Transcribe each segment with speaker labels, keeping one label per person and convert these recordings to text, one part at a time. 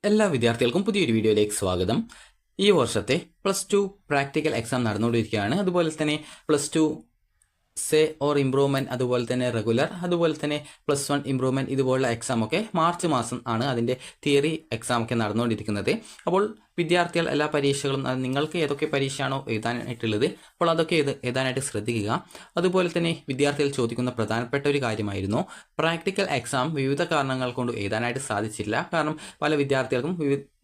Speaker 1: എല്ലാ വിദ്യാർത്ഥികൾക്കും പുതിയൊരു വീഡിയോയിലേക്ക് സ്വാഗതം. ഈ വർഷത്തെ +2 പ്രാക്ടിക്കൽ എക്സാം നടന്നുകൊണ്ടിരിക്കുകയാണ്. അതുപോലെ തന്നെ +2 സേ ഓർ ഇംപ്രൂവ്മെൻറ്റ്, അതുപോലെ തന്നെ റെഗുലർ, അതുപോലെ തന്നെ +1 ഇംപ്രൂവ്മെൻറ്റ് ഇതുപോലുള്ള എക്സാമൊക്കെ മാർച്ച് മാസം ആണ് അതിൻ്റെ തിയറി എക്സാമൊക്കെ നടന്നുകൊണ്ടിരിക്കുന്നത്. അപ്പോൾ വിദ്യാർത്ഥികൾ എല്ലാ പരീക്ഷകളും നിങ്ങൾക്ക് ഏതൊക്കെ പരീക്ഷയാണോ എഴുതാനായിട്ടുള്ളത് അപ്പോൾ അതൊക്കെ എഴുതാനായിട്ട് ശ്രദ്ധിക്കുക. അതുപോലെ തന്നെ വിദ്യാർത്ഥികൾ ചോദിക്കുന്ന പ്രധാനപ്പെട്ട ഒരു കാര്യമായിരുന്നു പ്രാക്ടിക്കൽ എക്സാം വിവിധ കാരണങ്ങൾ കൊണ്ട് എഴുതാനായിട്ട് സാധിച്ചില്ല. കാരണം പല വിദ്യാർത്ഥികൾക്കും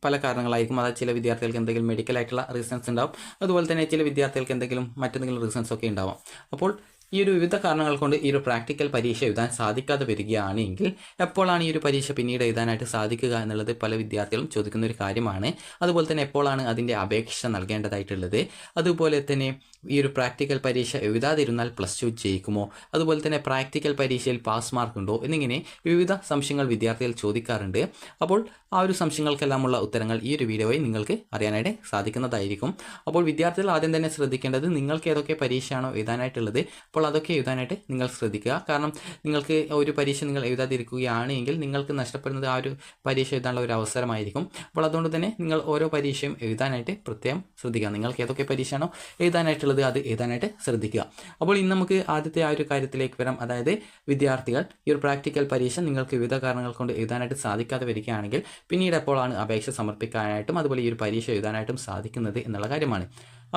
Speaker 1: പല കാരണങ്ങളായിരിക്കും. അതായത് ചില വിദ്യാർത്ഥികൾക്ക് എന്തെങ്കിലും മെഡിക്കൽ ആയിട്ടുള്ള റീസൺസ് ഉണ്ടാവും, അതുപോലെ തന്നെ ചില വിദ്യാർത്ഥികൾക്ക് മറ്റെന്തെങ്കിലും റീസൺസ് ഒക്കെ ഉണ്ടാവും. അപ്പോൾ ഈ ഒരു വിവിധ കാരണങ്ങൾ കൊണ്ട് ഈ ഒരു പ്രാക്ടിക്കൽ പരീക്ഷ എഴുതാൻ സാധിക്കാതെ വരികയാണെങ്കിൽ എപ്പോഴാണ് ഈ ഒരു പരീക്ഷ പിന്നീട് എഴുതാനായിട്ട് സാധിക്കുക എന്നുള്ളത് പല വിദ്യാർത്ഥികളും ചോദിക്കുന്ന ഒരു കാര്യമാണ്. അതുപോലെ തന്നെ എപ്പോഴാണ് അതിൻ്റെ അപേക്ഷ നൽകേണ്ടതായിട്ടുള്ളത്, അതുപോലെ തന്നെ ഈ ഒരു പ്രാക്ടിക്കൽ പരീക്ഷ എഴുതാതിരുന്നാൽ +2 ജയിക്കുമോ, അതുപോലെ തന്നെ പ്രാക്ടിക്കൽ പരീക്ഷയിൽ പാസ് മാർക്ക് ഉണ്ടോ എന്നിങ്ങനെ വിവിധ സംശയങ്ങൾ വിദ്യാർത്ഥികൾ ചോദിക്കാറുണ്ട്. അപ്പോൾ ആ ഒരു സംശയങ്ങൾക്കെല്ലാമുള്ള ഉത്തരങ്ങൾ ഈ ഒരു വീഡിയോയിൽ നിങ്ങൾക്ക് അറിയാനായിട്ട് സാധിക്കുന്നതായിരിക്കും. അപ്പോൾ വിദ്യാർത്ഥികൾ ആദ്യം തന്നെ ശ്രദ്ധിക്കേണ്ടത് നിങ്ങൾക്ക് ഏതൊക്കെ പരീക്ഷയാണോ എഴുതാനായിട്ടുള്ളത് അപ്പോൾ അതൊക്കെ എഴുതാനായിട്ട് നിങ്ങൾ ശ്രദ്ധിക്കുക. കാരണം നിങ്ങൾക്ക് ഒരു പരീക്ഷ നിങ്ങൾ എഴുതാതിരിക്കുകയാണെങ്കിൽ നിങ്ങൾക്ക് നഷ്ടപ്പെടുന്നത് ആ ഒരു പരീക്ഷ എഴുതാനുള്ള ഒരു അവസരമായിരിക്കും. അപ്പോൾ അതുകൊണ്ട് തന്നെ നിങ്ങൾ ഓരോ പരീക്ഷയും എഴുതാനായിട്ട് പ്രത്യേകം ശ്രദ്ധിക്കുക. നിങ്ങൾക്ക് ഏതൊക്കെ പരീക്ഷയാണോ എഴുതാനായിട്ടുള്ളത് അത് എഴുതാനായിട്ട് ശ്രദ്ധിക്കുക. അപ്പോൾ ഇന്ന് നമുക്ക് ആദ്യത്തെ ആ ഒരു കാര്യത്തിലേക്ക് വരാം. അതായത് വിദ്യാർത്ഥികൾ ഈ ഒരു പ്രാക്ടിക്കൽ പരീക്ഷ നിങ്ങൾക്ക് വിവിധ കാരണങ്ങൾ കൊണ്ട് എഴുതാനായിട്ട് സാധിക്കാതെ വരികയാണെങ്കിൽ പിന്നീട് എപ്പോഴാണ് അപേക്ഷ സമർപ്പിക്കാനായിട്ടും അതുപോലെ ഈ ഒരു പരീക്ഷ എഴുതാനായിട്ടും സാധിക്കുന്നത് എന്നുള്ള കാര്യമാണ്.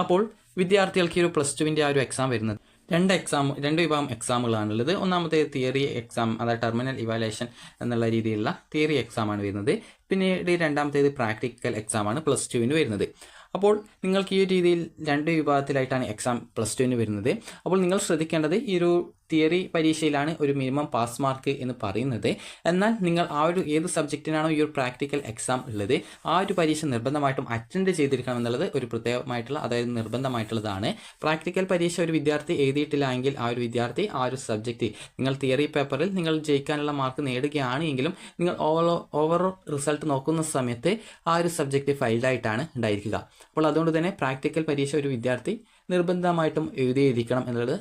Speaker 1: അപ്പോൾ വിദ്യാർത്ഥികൾക്ക് ഈ ഒരു +2വിൻ്റെ ആ ഒരു എക്സാം വരുന്നത് രണ്ട് വിഭാഗം എക്സാമുകളാണുള്ളത്. ഒന്നാമത്തെ തിയറി എക്സാം, അതായത് ടെർമിനൽ ഇവാലുവേഷൻ എന്നുള്ള രീതിയിലുള്ള തിയറി എക്സാമാണ് വരുന്നത്. പിന്നീട് രണ്ടാമത്തേത് പ്രാക്ടിക്കൽ എക്സാമാണ് +2വിന് വരുന്നത്. അപ്പോൾ നിങ്ങൾക്ക് ഈ രീതിയിൽ രണ്ട് വിഭാഗത്തിലായിട്ടാണ് എക്സാം +2വിന് വരുന്നത്. അപ്പോൾ നിങ്ങൾ ശ്രദ്ധിക്കേണ്ടത് ഈ ഒരു തിയറി പരീക്ഷയിലാണ് ഒരു മിനിമം പാസ് മാർക്ക് എന്ന് പറയുന്നത്. എന്നാൽ നിങ്ങൾ ആ ഒരു ഏത് സബ്ജക്റ്റിനാണോ ഈ ഒരു പ്രാക്ടിക്കൽ എക്സാം ഉള്ളത് ആ ഒരു പരീക്ഷ നിർബന്ധമായിട്ടും അറ്റൻഡ് ചെയ്തിരിക്കണം എന്നുള്ളത് ഒരു പ്രത്യേകമായിട്ടുള്ള, അതായത് നിർബന്ധമായിട്ടുള്ളതാണ്. പ്രാക്ടിക്കൽ പരീക്ഷ ഒരു വിദ്യാർത്ഥി എഴുതിയിട്ടില്ല എങ്കിൽ ആ ഒരു വിദ്യാർത്ഥി ആ ഒരു സബ്ജക്റ്റ് നിങ്ങൾ തിയറി പേപ്പറിൽ നിങ്ങൾ ജയിക്കാനുള്ള മാർക്ക് നേടുകയാണെങ്കിലും നിങ്ങൾ ഓവർ റിസൾട്ട് നോക്കുന്ന സമയത്ത് ആ ഒരു സബ്ജക്റ്റ് ഫെയിൽഡായിട്ടാണ് ഉണ്ടായിരിക്കുക. അപ്പോൾ അതുകൊണ്ട് തന്നെ പ്രാക്ടിക്കൽ പരീക്ഷ ഒരു വിദ്യാർത്ഥി നിർബന്ധമായിട്ടും എഴുതിയിരിക്കണം എന്നുള്ളത്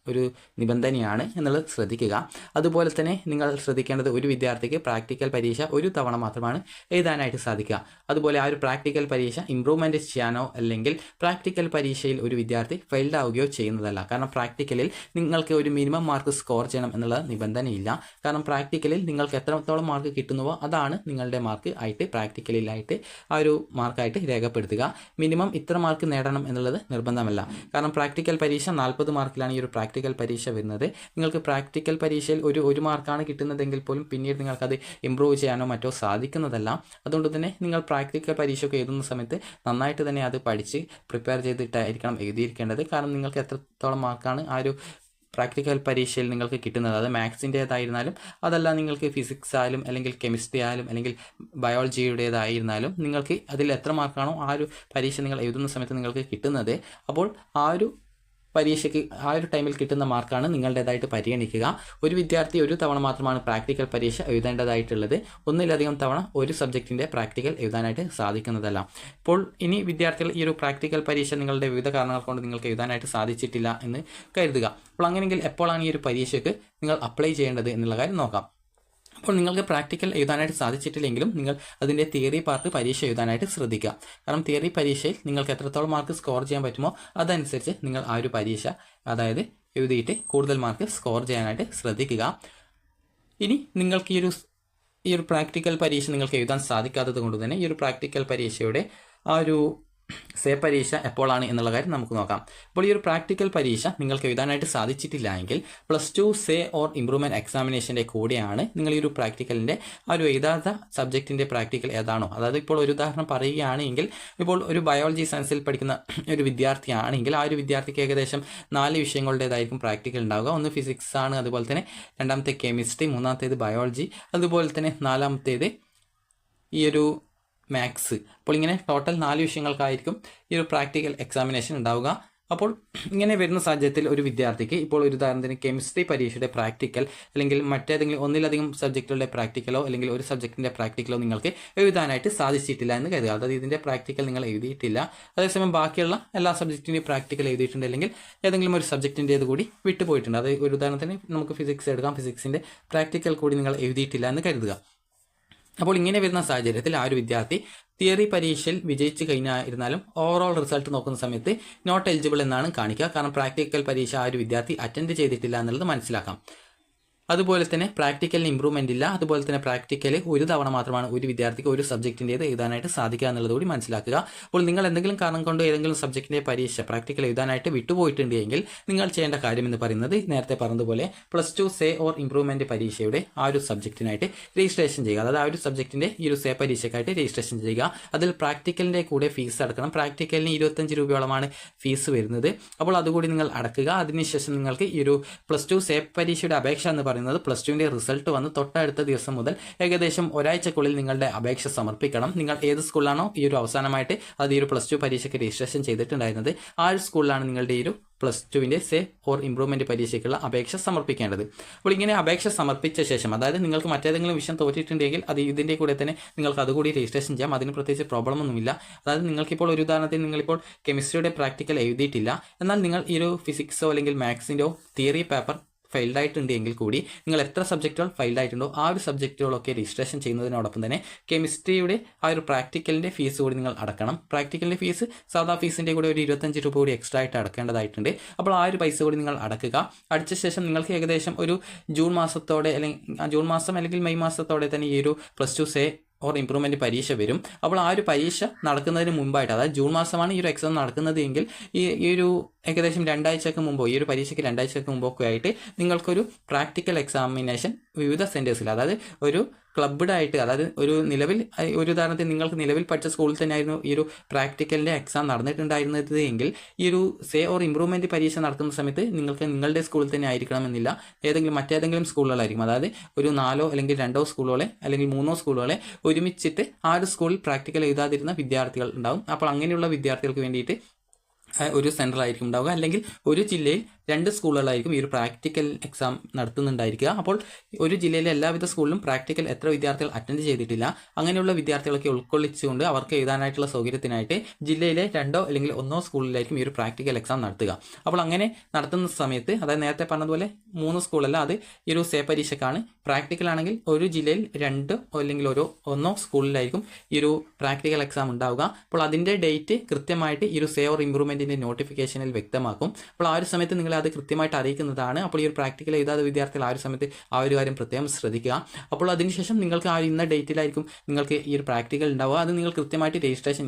Speaker 1: ഒരു നിബന്ധനയാണ് എന്നുള്ളത് ശ്രദ്ധിക്കുക. അതുപോലെ തന്നെ നിങ്ങൾ ശ്രദ്ധിക്കേണ്ടത് ഒരു വിദ്യാർത്ഥിക്ക് പ്രാക്ടിക്കൽ പരീക്ഷ ഒരു തവണ മാത്രമാണ് എഴുതാനായിട്ട് സാധിക്കുക. അതുപോലെ ആ ഒരു പ്രാക്ടിക്കൽ പരീക്ഷ ഇംപ്രൂവ്മെൻറ്റ് ചെയ്യാനോ അല്ലെങ്കിൽ പ്രാക്ടിക്കൽ പരീക്ഷയിൽ ഒരു വിദ്യാർത്ഥി ഫെയിൽഡ് ആവുകയോ ചെയ്യുന്നതല്ല. കാരണം പ്രാക്ടിക്കലിൽ നിങ്ങൾക്ക് ഒരു മിനിമം മാർക്ക് സ്കോർ ചെയ്യണം എന്നുള്ള നിബന്ധനയില്ല. കാരണം പ്രാക്ടിക്കലിൽ നിങ്ങൾക്ക് എത്രത്തോളം മാർക്ക് കിട്ടുന്നുവോ അതാണ് നിങ്ങളുടെ മാർക്ക് ആയിട്ട് പ്രാക്ടിക്കലിലായിട്ട് ആ ഒരു മാർക്കായിട്ട് രേഖപ്പെടുത്തുക. മിനിമം ഇത്ര മാർക്ക് നേടണം എന്നുള്ളത് നിർബന്ധമല്ല. കാരണം പ്രാക്ടിക്കൽ പരീക്ഷ 40 മാർക്കിലാണ് ഈ ഒരു പ്രാക്ടിക്കൽ പരീക്ഷ വരുന്നത്. നിങ്ങൾക്ക് പ്രാക്ടിക്കൽ പരീക്ഷയിൽ ഒരു മാർക്കാണ് കിട്ടുന്നതെങ്കിൽ പോലും പിന്നീട് നിങ്ങൾക്കത് ഇംപ്രൂവ് ചെയ്യാനോ മറ്റോ സാധിക്കുന്നതല്ല. അതുകൊണ്ട് തന്നെ നിങ്ങൾ പ്രാക്ടിക്കൽ പരീക്ഷയൊക്കെ എഴുതുന്ന സമയത്ത് നന്നായിട്ട് തന്നെ അത് പഠിച്ച് പ്രിപ്പയർ ചെയ്തിട്ടായിരിക്കണം എഴുതിയിരിക്കേണ്ടത്. കാരണം നിങ്ങൾക്ക് എത്രത്തോളം മാർക്കാണ് ആ ഒരു പ്രാക്ടിക്കൽ പരീക്ഷയിൽ നിങ്ങൾക്ക് കിട്ടുന്നത്, അത് മാത്സിൻ്റേതായിരുന്നാലും അതല്ല നിങ്ങൾക്ക് ഫിസിക്സ് ആയാലും അല്ലെങ്കിൽ കെമിസ്ട്രി ആയാലും അല്ലെങ്കിൽ ബയോളജിയുടേതായിരുന്നാലും നിങ്ങൾക്ക് അതിൽ എത്ര മാർക്കാണോ ആ ഒരു പരീക്ഷ നിങ്ങൾ എഴുതുന്ന സമയത്ത് നിങ്ങൾക്ക് കിട്ടുന്നത്, അപ്പോൾ ആ ഒരു പരീക്ഷയ്ക്ക് ആ ഒരു ടൈമിൽ കിട്ടുന്ന മാർക്കാണ് നിങ്ങളുടേതായിട്ട് പരിഗണിക്കുക. ഒരു വിദ്യാർത്ഥി ഒരു തവണ മാത്രമാണ് പ്രാക്ടിക്കൽ പരീക്ഷ എഴുതേണ്ടതായിട്ടുള്ളത്. ഒന്നിലധികം തവണ ഒരു സബ്ജക്റ്റിൻ്റെ പ്രാക്ടിക്കൽ എഴുതാനായിട്ട് സാധിക്കുന്നതല്ല. ഇപ്പോൾ ഇനി വിദ്യാർത്ഥികൾ ഈ ഒരു പ്രാക്ടിക്കൽ പരീക്ഷ നിങ്ങളുടെ വിവിധ കാരണങ്ങൾ കൊണ്ട് നിങ്ങൾക്ക് എഴുതാനായിട്ട് സാധിച്ചിട്ടില്ല എന്ന് കരുതുക. അപ്പോൾ അങ്ങനെയെങ്കിൽ എപ്പോഴാണ് ഈ ഒരു പരീക്ഷയ്ക്ക് നിങ്ങൾ അപ്ലൈ ചെയ്യേണ്ടത് എന്നുള്ള കാര്യം നോക്കാം. അപ്പോൾ നിങ്ങൾക്ക് പ്രാക്ടിക്കൽ എഴുതാനായിട്ട് സാധിച്ചിട്ടില്ലെങ്കിലും നിങ്ങൾ അതിൻ്റെ തിയറി പാർട്ട് പരീക്ഷ എഴുതാനായിട്ട് ശ്രദ്ധിക്കുക. കാരണം തിയറി പരീക്ഷയിൽ നിങ്ങൾക്ക് എത്രത്തോളം മാർക്ക് സ്കോർ ചെയ്യാൻ പറ്റുമോ അതനുസരിച്ച് നിങ്ങൾ ആ ഒരു പരീക്ഷ അതായത് എഴുതിയിട്ട് കൂടുതൽ മാർക്ക് സ്കോർ ചെയ്യാനായിട്ട് ശ്രദ്ധിക്കുക. ഇനി നിങ്ങൾക്ക് ഈ ഒരു പ്രാക്ടിക്കൽ പരീക്ഷ നിങ്ങൾക്ക് എഴുതാൻ സാധിക്കാത്തത് കൊണ്ട് തന്നെ ഈ ഒരു പ്രാക്ടിക്കൽ പരീക്ഷയുടെ ആ ഒരു സേ പരീക്ഷ എപ്പോഴാണ് എന്നുള്ള കാര്യം നമുക്ക് നോക്കാം. അപ്പോൾ ഈ ഒരു പ്രാക്ടിക്കൽ പരീക്ഷ നിങ്ങൾക്ക് എഴുതാനായിട്ട് സാധിച്ചിട്ടില്ല എങ്കിൽ +2 സേ ഓർ ഇംപ്രൂവ്മെൻറ്റ് എക്സാമിനേഷൻ്റെ കൂടെയാണ് നിങ്ങൾ ഈ ഒരു പ്രാക്ടിക്കലിൻ്റെ ആ ഒരു എഴുതാത്ത സബ്ജക്റ്റിൻ്റെ പ്രാക്ടിക്കൽ ഏതാണോ, അതായത് ഇപ്പോൾ ഒരു ഉദാഹരണം പറയുകയാണെങ്കിൽ ഇപ്പോൾ ഒരു ബയോളജി സയൻസിൽ പഠിക്കുന്ന ഒരു വിദ്യാർത്ഥിയാണെങ്കിൽ ആ ഒരു വിദ്യാർത്ഥിക്ക് ഏകദേശം 4 വിഷയങ്ങളുടേതായിരിക്കും പ്രാക്ടിക്കൽ ഉണ്ടാവുക. ഒന്ന് ഫിസിക്സ് ആണ്, അതുപോലെ തന്നെ രണ്ടാമത്തെ കെമിസ്ട്രി, മൂന്നാമത്തേത് ബയോളജി, അതുപോലെ തന്നെ നാലാമത്തേത് ഈ ഒരു മാത്സ്. അപ്പോൾ ഇങ്ങനെ ടോട്ടൽ 4 വിഷയങ്ങൾക്കായിരിക്കും ഈ ഒരു പ്രാക്ടിക്കൽ എക്സാമിനേഷൻ ഉണ്ടാവുക. അപ്പോൾ ഇങ്ങനെ വരുന്ന സാഹചര്യത്തിൽ ഒരു വിദ്യാർത്ഥിക്ക് ഇപ്പോൾ ഒരു ഉദാഹരണത്തിന് കെമിസ്ട്രി പരീക്ഷയുടെ പ്രാക്ടിക്കൽ അല്ലെങ്കിൽ മറ്റേതെങ്കിലും ഒന്നിലധികം സബ്ജക്റ്റുകളുടെ പ്രാക്ടിക്കലോ അല്ലെങ്കിൽ ഒരു സബ്ജക്റ്റിൻ്റെ പ്രാക്ടിക്കലോ നിങ്ങൾക്ക് എഴുതാനായിട്ട് സാധിച്ചിട്ടില്ല എന്ന് കരുതുക. അതായത് ഇതിൻ്റെ പ്രാക്ടിക്കൽ നിങ്ങൾ എഴുതിയിട്ടില്ല, അതേസമയം ബാക്കിയുള്ള എല്ലാ സബ്ജക്റ്റിൻ്റെയും പ്രാക്ടിക്കൽ എഴുതിയിട്ടുണ്ട്, അല്ലെങ്കിൽ ഏതെങ്കിലും ഒരു സബ്ജക്റ്റിൻ്റേത് കൂടി വിട്ടുപോയിട്ടുണ്ട്. അത് ഒരു ഉദാഹരണത്തിന് നമുക്ക് ഫിസിക്സ് എടുക്കാം, ഫിസിക്സിൻ്റെ പ്രാക്ടിക്കൽ കൂടി നിങ്ങൾ എഴുതിയിട്ടില്ല എന്ന് കരുതുക. അപ്പോൾ ഇങ്ങനെ വരുന്ന സാഹചര്യത്തിൽ ആ ഒരു വിദ്യാർത്ഥി തിയറി പരീക്ഷയിൽ വിജയിച്ചു കഴിഞ്ഞായിരുന്നാലും ഓവറോൾ റിസൾട്ട് നോക്കുന്ന സമയത്ത് നോട്ട് എലിജിബിൾ എന്നാണ് കാണിക്കുക. കാരണം പ്രാക്ടിക്കൽ പരീക്ഷ ആ ഒരു വിദ്യാർത്ഥി അറ്റൻഡ് ചെയ്തിട്ടില്ല എന്നുള്ളത് മനസ്സിലാക്കാം. അതുപോലെ തന്നെ പ്രാക്ടിക്കലിന് ഇമ്പ്രൂവ്മെന്റ് ഇല്ല. അതുപോലെ തന്നെ പ്രാക്ടിക്കൽ ഒരു തവണ മാത്രമാണ് ഒരു വിദ്യാർത്ഥിക്ക് ഒരു സബ്ജക്റ്റിൻ്റെത് എഴുതാനായിട്ട് സാധിക്കുക എന്നുള്ളത് കൂടി മനസ്സിലാക്കുക. അപ്പോൾ നിങ്ങൾ എന്തെങ്കിലും കാരണം കൊണ്ട് ഏതെങ്കിലും സബ്ജക്റ്റിന്റെ പരീക്ഷ പ്രാക്ടിക്കൽ എഴുതാനായിട്ട് വിട്ടുപോയിട്ടുണ്ടെങ്കിൽ നിങ്ങൾ ചെയ്യേണ്ട കാര്യം എന്ന് പറയുന്നത് നേരത്തെ പറഞ്ഞതുപോലെ +2 സേ ഓർ ഇമ്പ്രൂവ്മെന്റ് പരീക്ഷയുടെ ആ ഒരു സബ്ജക്റ്റിനായിട്ട് രജിസ്ട്രേഷൻ ചെയ്യുക. അതായത് ആ ഒരു സബ്ജക്റ്റിന്റെ ഈ ഒരു സേ പരീക്ഷയ്ക്കായിട്ട് രജിസ്ട്രേഷൻ ചെയ്യുക. അതിൽ പ്രാക്ടിക്കലിന്റെ കൂടെ ഫീസ് അടക്കണം. പ്രാക്ടിക്കലിന് 25 രൂപയോളമാണ് ഫീസ് വരുന്നത്. അപ്പോൾ അതുകൂടി നിങ്ങൾ അടക്കുക. അതിനുശേഷം നിങ്ങൾക്ക് ഈ ഒരു +2 സേ പരീക്ഷയുടെ അപേക്ഷ എന്ന് പറയുന്നത് +2ന്റെ റിസൾട്ട് വന്ന് തൊട്ടടുത്ത ദിവസം മുതൽ ഏകദേശം ഒരാഴ്ചക്കുള്ളിൽ നിങ്ങളുടെ അപേക്ഷ സമർപ്പിക്കണം. നിങ്ങൾ ഏത് സ്കൂളിലാണോ ഈ ഒരു അവസാനമായിട്ട് അത് ഈ ഒരു +2 പരീക്ഷയ്ക്ക് രജിസ്ട്രേഷൻ ചെയ്തിട്ടുണ്ടായിരുന്നത് ആ ഒരു സ്കൂളിലാണ് നിങ്ങളുടെ ഈ ഒരു +2ന്റെ സേ ഓർ ഇമ്പ്രൂവ്മെന്റ് പരീക്ഷയ്ക്കുള്ള അപേക്ഷ സമർപ്പിക്കേണ്ടത്. അപ്പോൾ ഇങ്ങനെ അപേക്ഷ സമർപ്പിച്ച ശേഷം, അതായത് നിങ്ങൾക്ക് മറ്റേതെങ്കിലും വിഷയം തോറ്റിട്ടുണ്ടെങ്കിൽ അത് ഇതിൻ്റെ കൂടെ തന്നെ നിങ്ങൾക്ക് അതുകൂടി രജിസ്ട്രേഷൻ ചെയ്യാം. അതിന് പ്രത്യേകിച്ച് പ്രോബ്ലം ഒന്നുമില്ല. അതായത് നിങ്ങൾക്കിപ്പോൾ ഒരു ഉദാഹരണത്തിന് നിങ്ങളിപ്പോൾ കെമിസ്ട്രിയുടെ പ്രാക്ടിക്കൽ എഴുതിയിട്ടില്ല, എന്നാൽ നിങ്ങൾ ഈ ഒരു ഫിസിക്സോ അല്ലെങ്കിൽ മാത്സിൻ്റെയോ തിയറി പേപ്പർ ഫെയിൽഡ് ആയിട്ടുണ്ടെങ്കിൽ കൂടി നിങ്ങൾ എത്ര സബ്ജക്റ്റുകൾ ഫെയിൽഡ് ആയിട്ടുണ്ടോ ആ ഒരു സബ്ജക്റ്റുകളൊക്കെ രജിസ്ട്രേഷൻ ചെയ്യുന്നതിനോടൊപ്പം തന്നെ കെമിസ്ട്രിയുടെ ആ ഒരു പ്രാക്ടിക്കലിൻ്റെ ഫീസ് കൂടി നിങ്ങൾ അടക്കണം. പ്രാക്ടിക്കലിൻ്റെ ഫീസ് സാധാ ഫീസിൻ്റെ കൂടെ ഒരു 25 രൂപ കൂടി എക്സ്ട്രാ ആയിട്ട് അടക്കേണ്ടതായിട്ടുണ്ട്. അപ്പോൾ ആ ഒരു പൈസ കൂടി നിങ്ങൾ അടക്കുക. അടച്ച ശേഷം നിങ്ങൾക്ക് ഏകദേശം ഒരു ജൂൺ മാസത്തോടെ അല്ലെങ്കിൽ മെയ് മാസത്തോടെ തന്നെ ഈ ഒരു +2 സേ ഓർ ഇമ്പ്രൂവ്മെന്റ് പരീക്ഷ വരും. അപ്പോൾ ആ ഒരു പരീക്ഷ നടക്കുന്നതിന് മുമ്പായിട്ട്, അതായത് ജൂൺ മാസമാണ് ഈ ഒരു എക്സാം നടക്കുന്നത് എങ്കിൽ ഈ ഒരു ഏകദേശം 2 ആഴ്ചക്ക് മുമ്പോ, ഈ ഒരു പരീക്ഷയ്ക്ക് 2 ആഴ്ചക്ക് മുമ്പൊക്കെ ആയിട്ട് നിങ്ങൾക്കൊരു പ്രാക്ടിക്കൽ എക്സാമിനേഷൻ വിവിധ സെൻറ്റേഴ്സിൽ, അതായത് ഒരു ക്ലബ്ഡ് ആയിട്ട്, അതായത് ഒരു ഉദാഹരണത്തിന് നിങ്ങൾക്ക് നിലവിൽ പഠിച്ച സ്കൂളിൽ തന്നെയായിരുന്നു ഈ ഒരു പ്രാക്ടിക്കലിൻ്റെ എക്സാം നടന്നിട്ടുണ്ടായിരുന്നത് എങ്കിൽ ഈ ഒരു സേ ഓർ ഇമ്പ്രൂവ്മെന്റ് പരീക്ഷ നടത്തുന്ന സമയത്ത് നിങ്ങൾക്ക് നിങ്ങളുടെ സ്കൂളിൽ തന്നെ ആയിരിക്കണമെന്നില്ല, മറ്റേതെങ്കിലും സ്കൂളുകളായിരിക്കും. അതായത് ഒരു 4 അല്ലെങ്കിൽ 2 സ്കൂളുകളെ അല്ലെങ്കിൽ 3 സ്കൂളുകളെ ഒരുമിച്ചിട്ട് ആ ഒരു സ്കൂളിൽ പ്രാക്ടിക്കൽ എഴുതാതിരുന്ന വിദ്യാർത്ഥികൾ ഉണ്ടാവും. അപ്പോൾ അങ്ങനെയുള്ള വിദ്യാർത്ഥികൾക്ക് വേണ്ടിയിട്ട് ഒരു സെൻറ്റർ ആയിരിക്കും ഉണ്ടാവുക. അല്ലെങ്കിൽ ഒരു ജില്ലയിൽ 2 സ്കൂളുകളായിരിക്കും ഈ ഒരു പ്രാക്ടിക്കൽ എക്സാം നടത്തുന്നുണ്ടായിരിക്കുക. അപ്പോൾ ഒരു ജില്ലയിലെ എല്ലാവിധ സ്കൂളിലും പ്രാക്ടിക്കൽ എത്ര വിദ്യാർത്ഥികൾ അറ്റൻഡ് ചെയ്തിട്ടില്ല, അങ്ങനെയുള്ള വിദ്യാർത്ഥികളൊക്കെ ഉൾക്കൊള്ളിച്ചുകൊണ്ട് അവർക്ക് എഴുതാനായിട്ടുള്ള സൗകര്യത്തിനായിട്ട് ജില്ലയിലെ 2 അല്ലെങ്കിൽ 1 സ്കൂളിലായിരിക്കും ഈ ഒരു പ്രാക്ടിക്കൽ എക്സാം നടത്തുക. അപ്പോൾ അങ്ങനെ നടത്തുന്ന സമയത്ത്, അതായത് നേരത്തെ പറഞ്ഞതുപോലെ 3 സ്കൂളല്ല, അത് ഈ ഒരു സേ പരീക്ഷക്കാണ്. പ്രാക്ടിക്കൽ ആണെങ്കിൽ ഒരു ജില്ലയിൽ 2 അല്ലെങ്കിൽ 1 സ്കൂളിലായിരിക്കും ഈ ഒരു പ്രാക്ടിക്കൽ എക്സാം ഉണ്ടാവുക. അപ്പോൾ അതിൻ്റെ ഡേറ്റ് കൃത്യമായിട്ട് ഈ ഒരു സേ ഓർ ഇമ്പ്രൂവ്മെന്റിന്റെ നോട്ടിഫിക്കേഷനിൽ വ്യക്തമാക്കും. അപ്പോൾ ആ ഒരു സമയത്ത് നിങ്ങൾ അത് കൃത്യമായിട്ട് അറിയിക്കുന്നതാണ്. അപ്പോൾ ഈ ഒരു പ്രാക്ടിക്കൽ എഴുതാതെ വിദ്യാർത്ഥികൾ ആ ഒരു സമയത്ത് ആ ഒരു കാര്യം പ്രത്യേകം ശ്രദ്ധിക്കുക. അപ്പോൾ അതിനുശേഷം നിങ്ങൾക്ക് ആ ഇന്ന ഡേറ്റിലായിരിക്കും നിങ്ങൾക്ക് ഈ ഒരു പ്രാക്ടിക്കൽ ഉണ്ടാവുക. അത് നിങ്ങൾ കൃത്യമായിട്ട്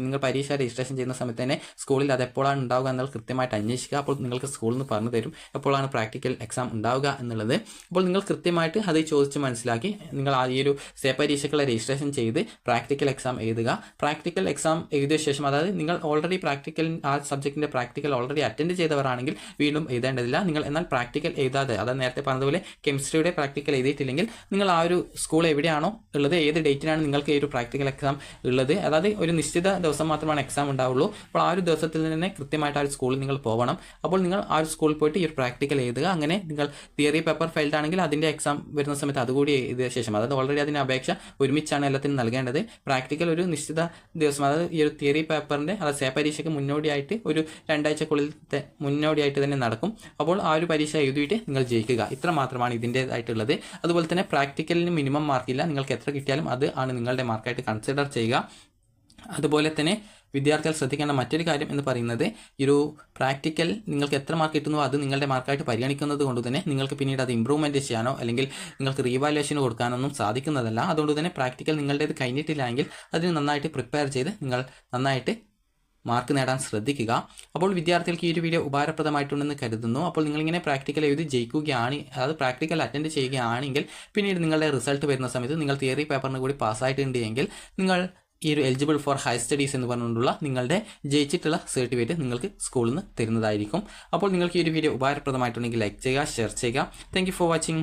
Speaker 1: നിങ്ങൾ പരീക്ഷ രജിസ്ട്രേഷൻ ചെയ്യുന്ന സമയത്ത് തന്നെ സ്കൂളിൽ അത് എപ്പോഴാണ് ഉണ്ടാവുക എന്നുള്ളത് കൃത്യമായിട്ട് അന്വേഷിക്കുക. അപ്പോൾ നിങ്ങൾക്ക് സ്കൂളിൽ നിന്ന് പറഞ്ഞു തരും എപ്പോഴാണ് പ്രാക്ടിക്കൽ എക്സാം ഉണ്ടാവുക എന്നുള്ളത്. അപ്പോൾ നിങ്ങൾ കൃത്യമായിട്ട് അത് ചോദിച്ച് മനസ്സിലാക്കി നിങ്ങൾ ഈ ഒരു സേ പരീക്ഷയ്ക്കുള്ള രജിസ്ട്രേഷൻ ചെയ്ത് പ്രാക്ടിക്കൽ എക്സാം എഴുതുക. പ്രാക്ടിക്കൽ എക്സാം എഴുതിയ ശേഷം, അതായത് നിങ്ങൾ ഓൾറെഡി ആ സബ്ജക്റ്റിന്റെ പ്രാക്ടിക്കൽ ഓൾറെഡി അറ്റൻഡ് ചെയ്തവരാണെങ്കിൽ വീണ്ടും എഴുതേണ്ടതില്ല. നിങ്ങൾ എന്നാൽ പ്രാക്ടിക്കൽ എഴുതാതെ, അതായത് നേരത്തെ പറഞ്ഞതുപോലെ കെമിസ്ട്രിയുടെ പ്രാക്ടിക്കൽ എഴുതിയിട്ടില്ലെങ്കിൽ നിങ്ങൾ ആ ഒരു സ്കൂൾ എവിടെയാണോ ഉള്ളത്, ഏത് ഡേറ്റിനാണ് നിങ്ങൾക്ക് ഈ ഒരു പ്രാക്ടിക്കൽ എക്സാം ഉള്ളത്, അതായത് ഒരു നിശ്ചിത ദിവസം മാത്രമാണ് എക്സാം ഉണ്ടാവുള്ളൂ. അപ്പോൾ ആ ഒരു ദിവസത്തിൽ തന്നെ കൃത്യമായിട്ട് ആ ഒരു സ്കൂളിൽ നിങ്ങൾ പോകണം. അപ്പോൾ നിങ്ങൾ ആ ഒരു സ്കൂളിൽ പോയിട്ട് ഈ ഒരു പ്രാക്ടിക്കൽ എഴുതുക. അങ്ങനെ നിങ്ങൾ തിയറി പേപ്പർ ഫെയിൽഡ് ആണെങ്കിൽ അതിൻ്റെ എക്സാം വരുന്ന സമയത്ത് അതുകൂടി എഴുതിയ ശേഷം, അതായത് ഓൾറെഡി അതിൻ്റെ അപേക്ഷ ഒരുമിച്ചാണ് എല്ലാത്തിനും നൽകേണ്ടത്. പ്രാക്ടിക്കൽ ഒരു നിശ്ചിത ദിവസം, അതായത് ഈ ഒരു തിയറി പേപ്പറിൻ്റെ സേ പരീക്ഷയ്ക്ക് മുന്നോടിയായിട്ട് ഒരു 2 ആഴ്ചക്കുള്ളിൽ മുന്നോടിയായിട്ട് തന്നെ നടക്കും. അപ്പോൾ ആ ഒരു പരീക്ഷ എഴുതിയിട്ട് നിങ്ങൾ ജയിക്കുക. ഇത്ര മാത്രമാണ് ഇതിൻ്റേതായിട്ടുള്ളത്. അതുപോലെ തന്നെ പ്രാക്ടിക്കലിന് മിനിമം മാർക്കില്ല. നിങ്ങൾക്ക് എത്ര കിട്ടിയാലും അത് ആണ് നിങ്ങളുടെ മാർക്കായിട്ട് കൺസിഡർ ചെയ്യുക. അതുപോലെ തന്നെ വിദ്യാർത്ഥികൾ ശ്രദ്ധിക്കേണ്ട മറ്റൊരു കാര്യം എന്ന് പറയുന്നത്, ഈ ഒരു പ്രാക്ടിക്കൽ നിങ്ങൾക്ക് എത്ര മാർക്ക് കിട്ടുന്നോ അത് നിങ്ങളുടെ മാർക്കായിട്ട് പരിഗണിക്കുന്നത് കൊണ്ട് തന്നെ നിങ്ങൾക്ക് പിന്നീട് അത് ഇമ്പ്രൂവ്മെൻറ്റ് ചെയ്യാനോ അല്ലെങ്കിൽ നിങ്ങൾക്ക് റീവാലുവേഷന് കൊടുക്കാനൊന്നും സാധിക്കുന്നതല്ല. അതുകൊണ്ട് തന്നെ പ്രാക്ടിക്കൽ നിങ്ങളുടേത് കഴിഞ്ഞിട്ടില്ല എങ്കിൽ അതിന് നന്നായിട്ട് പ്രിപ്പയർ ചെയ്ത് നിങ്ങൾ നന്നായിട്ട് മാർക്ക് നേടാൻ ശ്രദ്ധിക്കുക. അപ്പോൾ വിദ്യാർത്ഥികൾക്ക് ഈ ഒരു വീഡിയോ ഉപകാരപ്രദമായിട്ടുണ്ടെന്ന് കരുതുന്നു. അപ്പോൾ നിങ്ങളിങ്ങനെ പ്രാക്ടിക്കൽ എഴുതി ജയിക്കുകയാണ്, അതായത് പ്രാക്ടിക്കൽ അറ്റൻഡ് ചെയ്യുകയാണെങ്കിൽ പിന്നീട് നിങ്ങളുടെ റിസൾട്ട് വരുന്ന സമയത്ത് നിങ്ങൾ തിയറി പേപ്പറിന് കൂടി പാസ്സായിട്ടുണ്ട് എങ്കിൽ നിങ്ങൾ ഈ ഒരു എലിജിബിൾ ഫോർ ഹയർ സ്റ്റഡീസ് എന്ന് പറഞ്ഞുകൊണ്ടുള്ള നിങ്ങളുടെ ജയിച്ചിട്ടുള്ള സർട്ടിഫിക്കറ്റ് നിങ്ങൾക്ക് സ്കൂളിൽ നിന്ന് തരുന്നതായിരിക്കും. അപ്പോൾ നിങ്ങൾക്ക് ഈ ഒരു വീഡിയോ ഉപകാരപ്രദമായിട്ടുണ്ടെങ്കിൽ ലൈക്ക് ചെയ്യുക, ഷെയർ ചെയ്യുക. Thank you for watching.